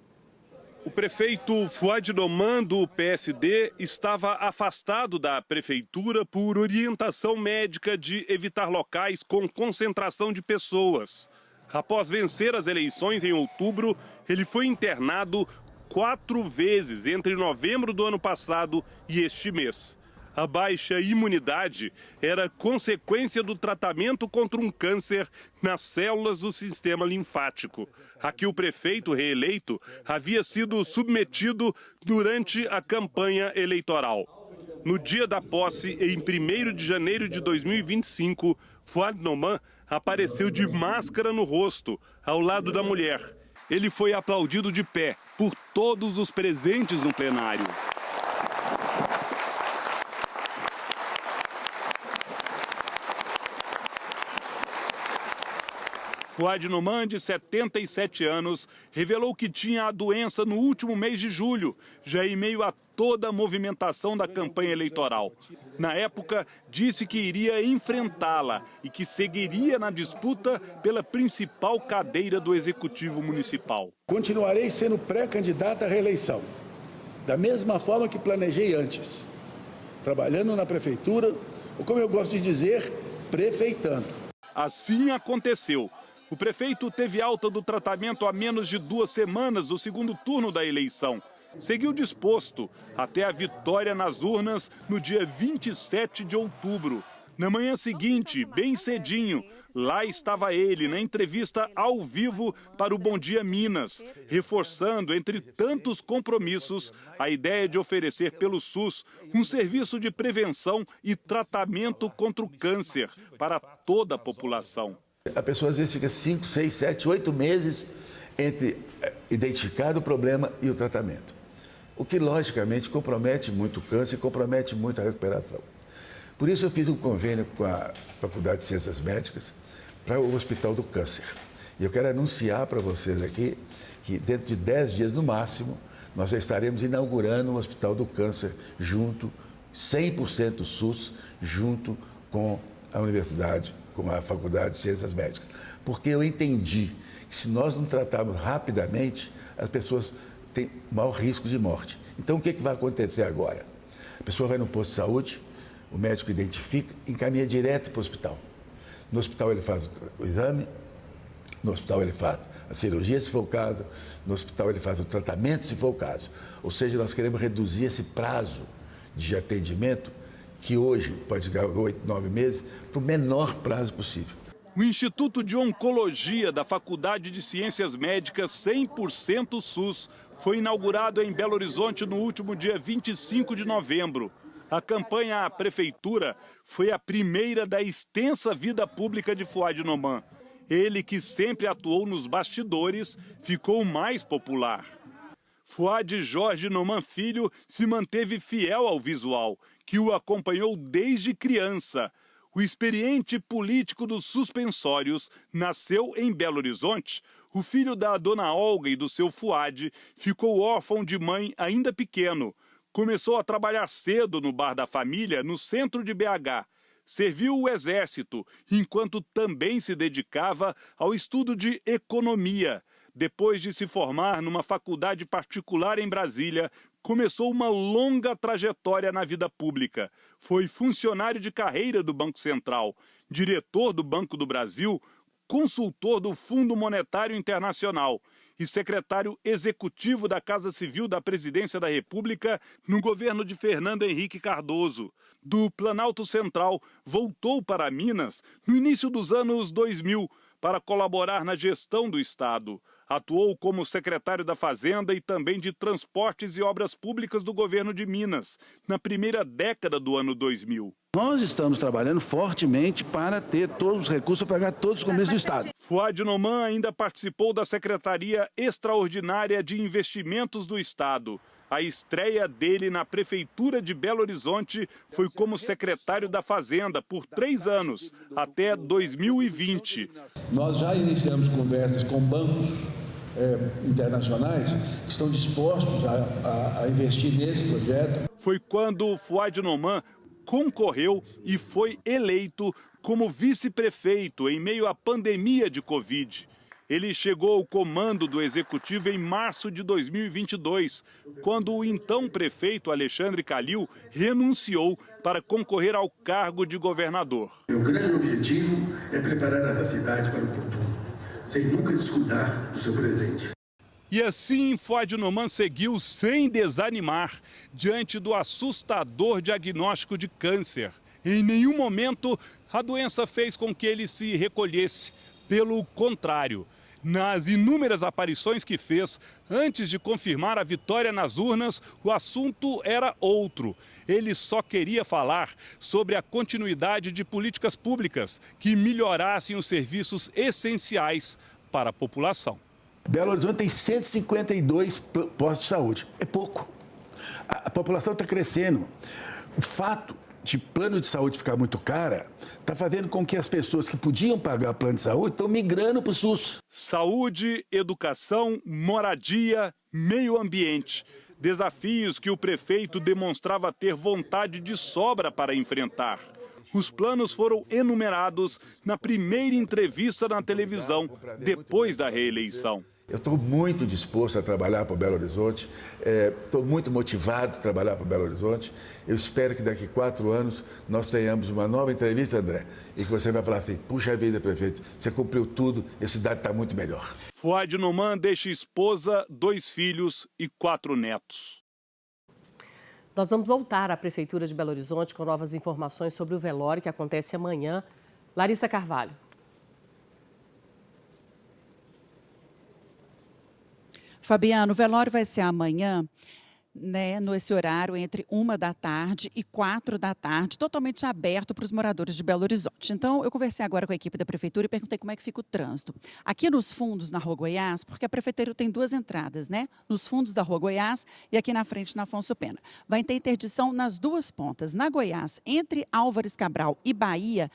O prefeito Fuad Noman, do PSD, estava afastado da prefeitura por orientação médica de evitar locais com concentração de pessoas. Após vencer as eleições em outubro, ele foi internado 4 vezes entre novembro do ano passado e este mês. A baixa imunidade era consequência do tratamento contra um câncer nas células do sistema linfático, a que o prefeito reeleito havia sido submetido durante a campanha eleitoral. No dia da posse, em 1º de janeiro de 2025, Fuad Noman apareceu de máscara no rosto, ao lado da mulher. Ele foi aplaudido de pé por todos os presentes no plenário. Fuad Noman, de 77 anos, revelou que tinha a doença no último mês de julho, já em meio a toda a movimentação da campanha eleitoral. Na época, disse que iria enfrentá-la e que seguiria na disputa pela principal cadeira do Executivo Municipal. Continuarei sendo pré-candidato à reeleição, da mesma forma que planejei antes, trabalhando na prefeitura, ou como eu gosto de dizer, prefeitando. Assim aconteceu. O prefeito teve alta do tratamento há menos de 2 semanas do segundo turno da eleição. Seguiu disposto até a vitória nas urnas no dia 27 de outubro. Na manhã seguinte, bem cedinho, lá estava ele na entrevista ao vivo para o Bom Dia Minas, reforçando, entre tantos compromissos, a ideia de oferecer pelo SUS um serviço de prevenção e tratamento contra o câncer para toda a população. A pessoa às vezes fica 5, 6, 7, 8 meses entre identificar o problema e o tratamento. O que, logicamente, compromete muito o câncer e compromete muito a recuperação. Por isso, eu fiz um convênio com a Faculdade de Ciências Médicas para o Hospital do Câncer. E eu quero anunciar para vocês aqui que, dentro de 10 dias no máximo, nós já estaremos inaugurando o Hospital do Câncer junto, 100% SUS, junto com a Universidade, com a Faculdade de Ciências Médicas. Porque eu entendi que, se nós não tratarmos rapidamente, as pessoas têm maior risco de morte. Então, o que vai acontecer agora? A pessoa vai no posto de saúde, o médico identifica, encaminha direto para o hospital. No hospital ele faz o exame, no hospital ele faz a cirurgia, se for o caso, no hospital ele faz o tratamento, se for o caso. Ou seja, nós queremos reduzir esse prazo de atendimento, que hoje pode chegar a 8, 9 meses, para o menor prazo possível. O Instituto de Oncologia da Faculdade de Ciências Médicas 100% SUS foi inaugurado em Belo Horizonte no último dia 25 de novembro. A campanha à prefeitura foi a primeira da extensa vida pública de Fuad Noman. Ele, que sempre atuou nos bastidores, ficou mais popular. Fuad Jorge Noman Filho se manteve fiel ao visual, que o acompanhou desde criança. O experiente político dos suspensórios nasceu em Belo Horizonte. O filho da dona Olga e do seu Fuad ficou órfão de mãe ainda pequeno. Começou a trabalhar cedo no bar da família, no centro de BH. Serviu o exército, enquanto também se dedicava ao estudo de economia. Depois de se formar numa faculdade particular em Brasília, começou uma longa trajetória na vida pública. Foi funcionário de carreira do Banco Central, diretor do Banco do Brasil, consultor do Fundo Monetário Internacional e secretário executivo da Casa Civil da Presidência da República no governo de Fernando Henrique Cardoso. Do Planalto Central, voltou para Minas no início dos anos 2000 para colaborar na gestão do Estado. Atuou como secretário da Fazenda e também de Transportes e Obras Públicas do governo de Minas, na primeira década do ano 2000. Nós estamos trabalhando fortemente para ter todos os recursos para pagar todos os compromissos do Estado. Fuad Noman ainda participou da Secretaria Extraordinária de Investimentos do Estado. A estreia dele na Prefeitura de Belo Horizonte foi como secretário da Fazenda por 3 anos, até 2020. Nós já iniciamos conversas com bancos internacionais que estão dispostos a investir nesse projeto. Foi quando Fuad Noman concorreu e foi eleito como vice-prefeito em meio à pandemia de Covid. Ele chegou ao comando do executivo em março de 2022, quando o então prefeito Alexandre Calil renunciou para concorrer ao cargo de governador. Meu grande objetivo é preparar a cidade para o futuro, sem nunca descuidar do seu presente. E assim, Fuad Noman seguiu sem desanimar diante do assustador diagnóstico de câncer. Em nenhum momento a doença fez com que ele se recolhesse. Pelo contrário, nas inúmeras aparições que fez antes de confirmar a vitória nas urnas, o assunto era outro. Ele só queria falar sobre a continuidade de políticas públicas que melhorassem os serviços essenciais para a população. Belo Horizonte tem 152 postos de saúde. É pouco. A população está crescendo. O fato de plano de saúde ficar muito cara está fazendo com que as pessoas que podiam pagar plano de saúde estão migrando para o SUS. Saúde, educação, moradia, meio ambiente. Desafios que o prefeito demonstrava ter vontade de sobra para enfrentar. Os planos foram enumerados na primeira entrevista na televisão, depois da reeleição. Eu estou muito disposto a trabalhar para o Belo Horizonte, estou muito motivado a trabalhar para o Belo Horizonte. Eu espero que daqui a 4 anos nós tenhamos uma nova entrevista, André, e que você vai falar assim, puxa vida, prefeito, você cumpriu tudo e a cidade está muito melhor. Fuad Noman deixa esposa, 2 filhos e 4 netos. Nós vamos voltar à Prefeitura de Belo Horizonte com novas informações sobre o velório que acontece amanhã. Larissa Carvalho. Fabiano, o velório vai ser amanhã, né, nesse horário entre 13h e 16h, totalmente aberto para os moradores de Belo Horizonte. Então, eu conversei agora com a equipe da Prefeitura e perguntei como é que fica o trânsito. Aqui nos fundos, na Rua Goiás, porque a Prefeitura tem 2 entradas, né? Nos fundos da Rua Goiás e aqui na frente, na Afonso Pena. Vai ter interdição nas 2 pontas. Na Goiás, entre Álvares Cabral e Bahia,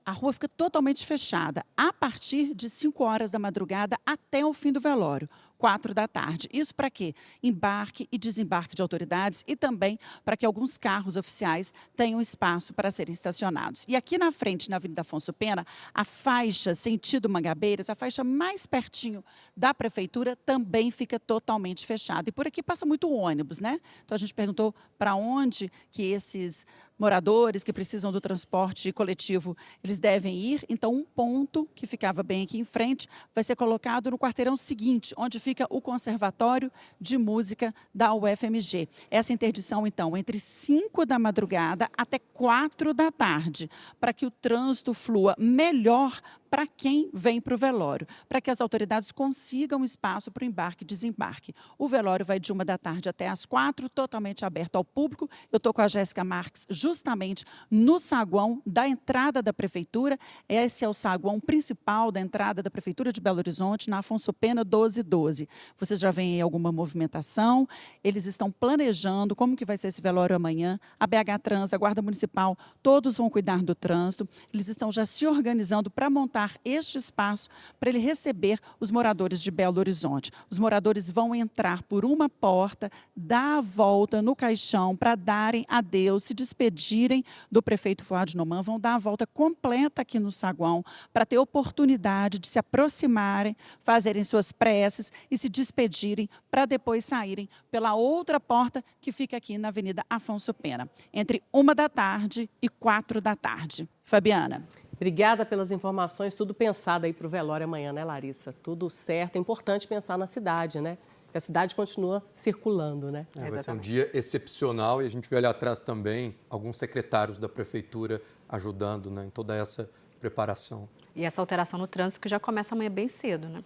a rua fica totalmente fechada a partir de 5 horas da madrugada até o fim do velório, 16h. Isso para quê? Embarque e desembarque de autoridades e também para que alguns carros oficiais tenham espaço para serem estacionados. E aqui na frente, na Avenida Afonso Pena, a faixa sentido Mangabeiras, a faixa mais pertinho da Prefeitura, também fica totalmente fechada. E por aqui passa muito ônibus, né? Então a gente perguntou para onde que esses moradores que precisam do transporte coletivo, eles devem ir. Então, um ponto que ficava bem aqui em frente vai ser colocado no quarteirão seguinte, onde fica o Conservatório de Música da UFMG. Essa interdição, então, entre 5 da madrugada até 4 da tarde, para que o trânsito flua melhor para quem vem para o velório, para que as autoridades consigam espaço para o embarque e desembarque. O velório vai de 13h até às 4h, totalmente aberto ao público. Eu estou com a Jéssica Marques justamente no saguão da entrada da Prefeitura. Esse é o saguão principal da entrada da Prefeitura de Belo Horizonte, na Afonso Pena 1212. Vocês já veem aí alguma movimentação? Eles estão planejando como que vai ser esse velório amanhã. A BH Trans, a Guarda Municipal, todos vão cuidar do trânsito. Eles estão já se organizando para montar este espaço para ele receber os moradores de Belo Horizonte. Os moradores vão entrar por uma porta, dar a volta no caixão para darem adeus, se despedirem do prefeito Fuad Noman, vão dar a volta completa aqui no saguão para ter oportunidade de se aproximarem, fazerem suas preces e se despedirem para depois saírem pela outra porta que fica aqui na Avenida Afonso Pena, entre 1h e 4h. Fabiana. Obrigada pelas informações, tudo pensado aí para o velório amanhã, né, Larissa? Tudo certo, é importante pensar na cidade, né? Que a cidade continua circulando, né? Vai ser um dia excepcional e a gente vê ali atrás também alguns secretários da Prefeitura ajudando, né, em toda essa preparação. E essa alteração no trânsito que já começa amanhã bem cedo, né?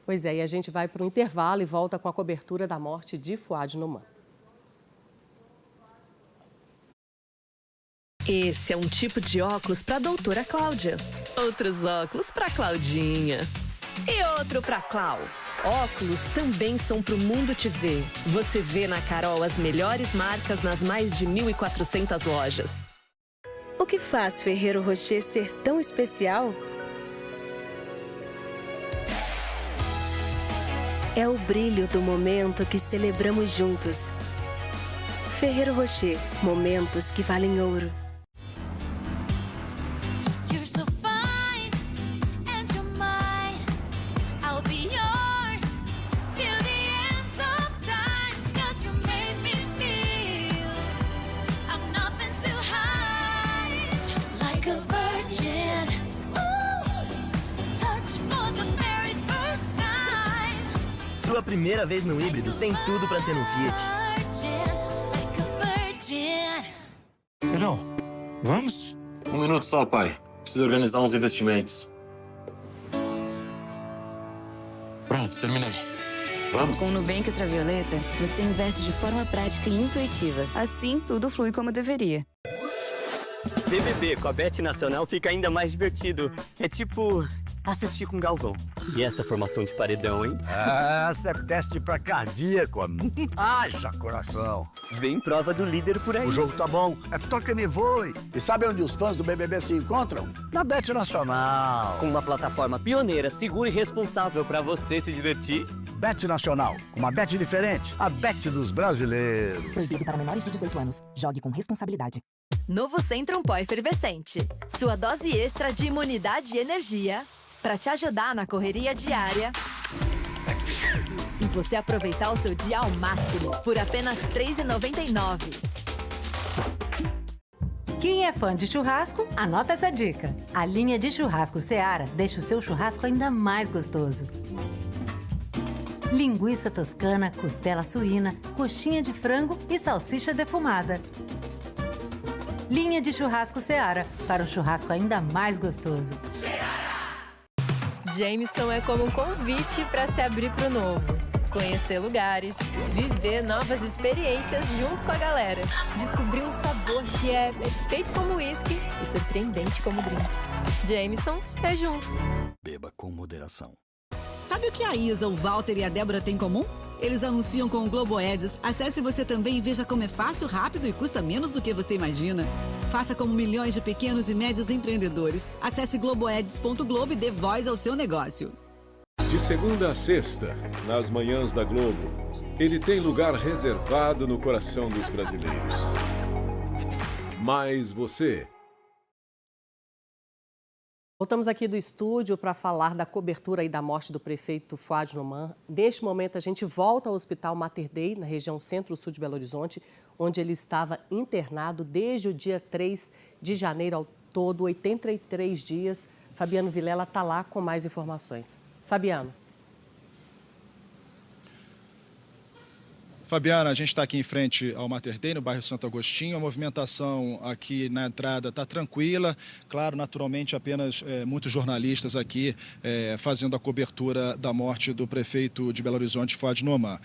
Pois é, e a gente vai para um intervalo e volta com a cobertura da morte de Fuad Noman. Esse é um tipo de óculos para a doutora Cláudia. Outros óculos para Claudinha. E outro para Clau. Óculos também são para o mundo te ver. Você vê na Carol as melhores marcas nas mais de 1.400 lojas. O que faz Ferrero Rocher ser tão especial? É o brilho do momento que celebramos juntos. Ferrero Rocher, momentos que valem ouro. You're so fine and you're mine. I'll be sua primeira vez no híbrido, tem tudo para ser no Fiat. Verão, vamos? Um minuto só, pai. Preciso organizar uns investimentos. Pronto, terminei. Vamos? Com o Nubank Ultravioleta, você investe de forma prática e intuitiva. Assim, tudo flui como deveria. BBB com a Bet Nacional fica ainda mais divertido. É tipo assistir com Galvão. E essa formação de paredão, hein? Essa é teste pra cardíaco. Haja coração. Vem prova do líder por aí. O jogo tá bom. É toque me voe. E sabe onde os fãs do BBB se encontram? Na Bet Nacional. Com uma plataforma pioneira, segura e responsável pra você se divertir. Bet Nacional. Uma bet diferente. A bet dos brasileiros. Proibido para menores de 18 anos. Jogue com responsabilidade. Novo Centrum Pó Efervescente. Sua dose extra de imunidade e energia para te ajudar na correria diária e você aproveitar o seu dia ao máximo por apenas R$ 3,99. Quem é fã de churrasco, anota essa dica. A linha de churrasco Seara deixa o seu churrasco ainda mais gostoso. Linguiça toscana, costela suína, coxinha de frango e salsicha defumada. Linha de churrasco Seara, para um churrasco ainda mais gostoso. Jameson é como um convite para se abrir para o novo. Conhecer lugares, viver novas experiências junto com a galera. Descobrir um sabor que é perfeito como uísque e surpreendente como drink. Jameson é junto. Beba com moderação. Sabe o que a Isa, o Walter e a Débora têm em comum? Eles anunciam com o Globo Ads. Acesse você também e veja como é fácil, rápido e custa menos do que você imagina. Faça como milhões de pequenos e médios empreendedores. Acesse globoads.globo e dê voz ao seu negócio. De segunda a sexta, nas manhãs da Globo, ele tem lugar reservado no coração dos brasileiros. Mas você... Voltamos aqui do estúdio para falar da cobertura e da morte do prefeito Fuad Noman. Neste momento, a gente volta ao Hospital Mater Dei, na região centro-sul de Belo Horizonte, onde ele estava internado desde o dia 3 de janeiro, ao todo 83 dias. Fabiano Vilela está lá com mais informações. Fabiano. Fabiana, a gente está aqui em frente ao Mater Dei, no bairro Santo Agostinho. A movimentação aqui na entrada está tranquila. Claro, naturalmente, apenas muitos jornalistas aqui fazendo a cobertura da morte do prefeito de Belo Horizonte, Fuad Noman.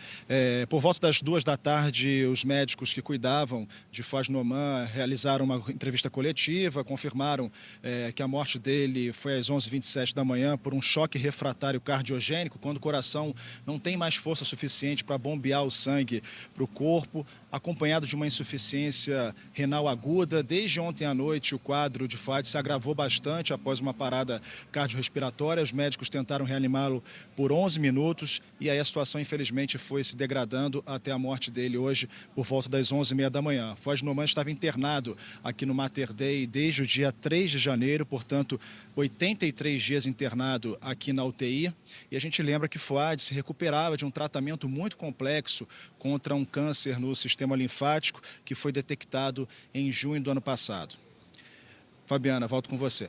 Por volta das 2 da tarde, os médicos que cuidavam de Fuad Noman realizaram uma entrevista coletiva, confirmaram que a morte dele foi às 11h27 da manhã por um choque refratário cardiogênico, quando o coração não tem mais força suficiente para bombear o sangue para o corpo, acompanhado de uma insuficiência renal aguda. Desde ontem à noite, o quadro de Fuad se agravou bastante após uma parada cardiorrespiratória. Os médicos tentaram reanimá-lo por 11 minutos e aí a situação, infelizmente, foi se degradando até a morte dele hoje, por volta das 11h30 da manhã. Fuad Noman estava internado aqui no Mater Dei desde o dia 3 de janeiro, portanto, 83 dias internado aqui na UTI. E a gente lembra que Fuad se recuperava de um tratamento muito complexo contra um câncer no sistema linfático que foi detectado em junho do ano passado. Fabiana, volto com você.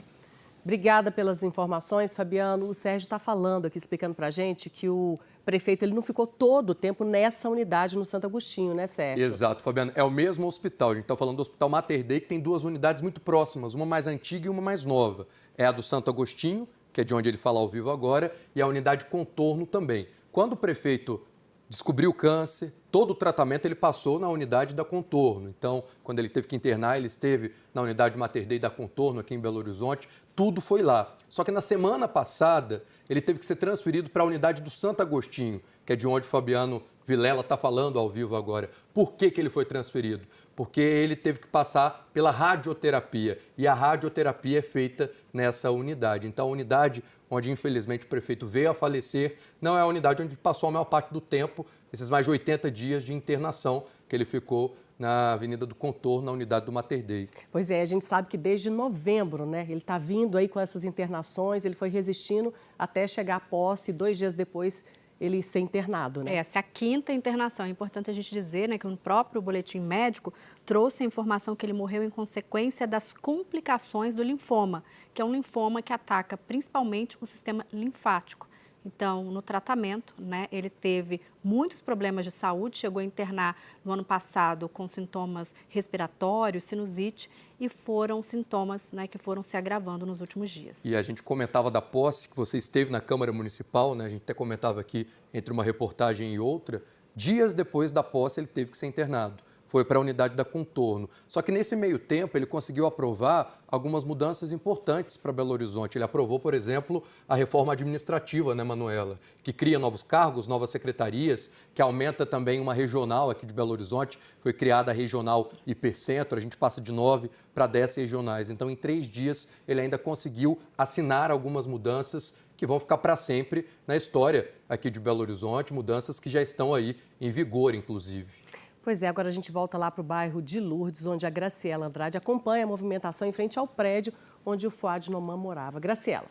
Obrigada pelas informações, Fabiano. O Sérgio está falando aqui, explicando para a gente que o prefeito ele não ficou todo o tempo nessa unidade no Santo Agostinho, né, Sérgio? Exato, Fabiana. É o mesmo hospital. A gente está falando do Hospital Mater Dei, que tem 2 unidades muito próximas, uma mais antiga e uma mais nova. É a do Santo Agostinho, que é de onde ele fala ao vivo agora, e a unidade Contorno também. Quando o prefeito descobriu o câncer, todo o tratamento ele passou na unidade da Contorno. Então, quando ele teve que internar, ele esteve na unidade Mater Dei da Contorno, aqui em Belo Horizonte. Tudo foi lá. Só que na semana passada, ele teve que ser transferido para a unidade do Santo Agostinho, que é de onde o Fabiano Vilela está falando ao vivo agora. Por que ele foi transferido? Porque ele teve que passar pela radioterapia. E a radioterapia é feita nessa unidade. Então, a unidade onde, infelizmente, o prefeito veio a falecer, não é a unidade onde passou a maior parte do tempo, esses mais de 80 dias de internação que ele ficou na Avenida do Contorno, na unidade do Mater Dei. Pois é, a gente sabe que desde novembro, né, ele está vindo aí com essas internações, ele foi resistindo até chegar à posse, 2 dias depois ele ser internado, né? Essa é a 5ª internação. É importante a gente dizer, né, que o próprio boletim médico trouxe a informação que ele morreu em consequência das complicações do linfoma, que é um linfoma que ataca principalmente o sistema linfático. Então, no tratamento, né, ele teve muitos problemas de saúde, chegou a internar no ano passado com sintomas respiratórios, sinusite, e foram sintomas, né, que foram se agravando nos últimos dias. E a gente comentava da posse, que você esteve na Câmara Municipal, né? A gente até comentava aqui entre uma reportagem e outra, dias depois da posse ele teve que ser internado. Foi para a unidade da Contorno. Só que nesse meio tempo ele conseguiu aprovar algumas mudanças importantes para Belo Horizonte. Ele aprovou, por exemplo, a reforma administrativa, né, Manuela? Que cria novos cargos, novas secretarias, que aumenta também uma regional aqui de Belo Horizonte. Foi criada a regional Hipercentro, a gente passa de 9 para 10 regionais. Então, em 3 dias, ele ainda conseguiu assinar algumas mudanças que vão ficar para sempre na história aqui de Belo Horizonte, mudanças que já estão aí em vigor, inclusive. Pois é, agora a gente volta lá para o bairro de Lourdes, onde a Graciela Andrade acompanha a movimentação em frente ao prédio onde o Fuad Noman morava. Graciela.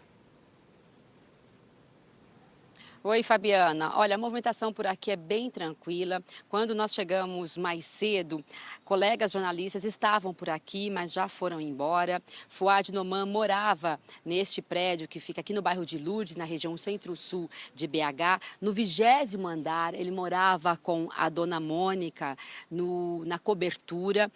Oi, Fabiana. Olha, a movimentação por aqui é bem tranquila. Quando nós chegamos mais cedo, colegas jornalistas estavam por aqui, mas já foram embora. Fuad Noman morava neste prédio que fica aqui no bairro de Lourdes, na região centro-sul de BH. No 20º andar, ele morava com a dona Mônica na cobertura.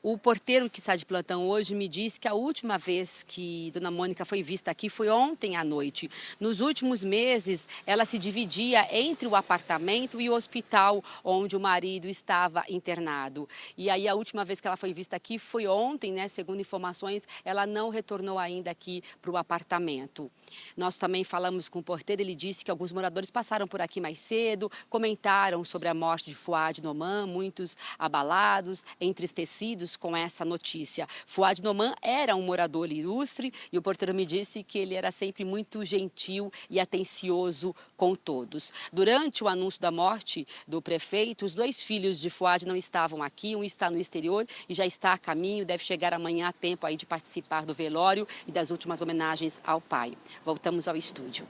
O porteiro que está de plantão hoje me disse que a última vez que dona Mônica foi vista aqui foi ontem à noite. Nos últimos meses, ela se dividia entre o apartamento e o hospital onde o marido estava internado. E aí a última vez que ela foi vista aqui foi ontem, né? Segundo informações, ela não retornou ainda aqui para o apartamento. Nós também falamos com o porteiro, ele disse que alguns moradores passaram por aqui mais cedo, comentaram sobre a morte de Fuad Noman, muitos abalados, entristecidos com essa notícia. Fuad Noman era um morador ilustre e o porteiro me disse que ele era sempre muito gentil e atencioso com todos. Durante o anúncio da morte do prefeito, os 2 filhos de Fuad não estavam aqui, um está no exterior e já está a caminho, deve chegar amanhã a tempo aí de participar do velório e das últimas homenagens ao pai. Voltamos ao estúdio.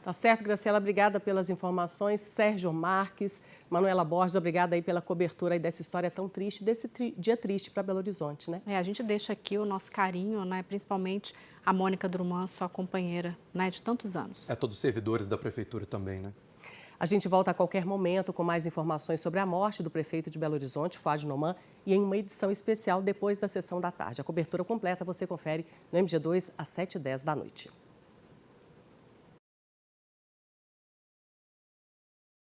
Tá certo, Graciela, obrigada pelas informações. Sérgio Marques, Manuela Borges, obrigada aí pela cobertura aí dessa história tão triste, desse dia triste para Belo Horizonte, né? A gente deixa aqui o nosso carinho, né, principalmente a Mônica Drummond, sua companheira, né, de tantos anos. Todos os servidores da prefeitura também, né? A gente volta a qualquer momento com mais informações sobre a morte do prefeito de Belo Horizonte, Fuad Noman, e em uma edição especial depois da sessão da tarde. A cobertura completa você confere no MG2 às 7h10 da noite.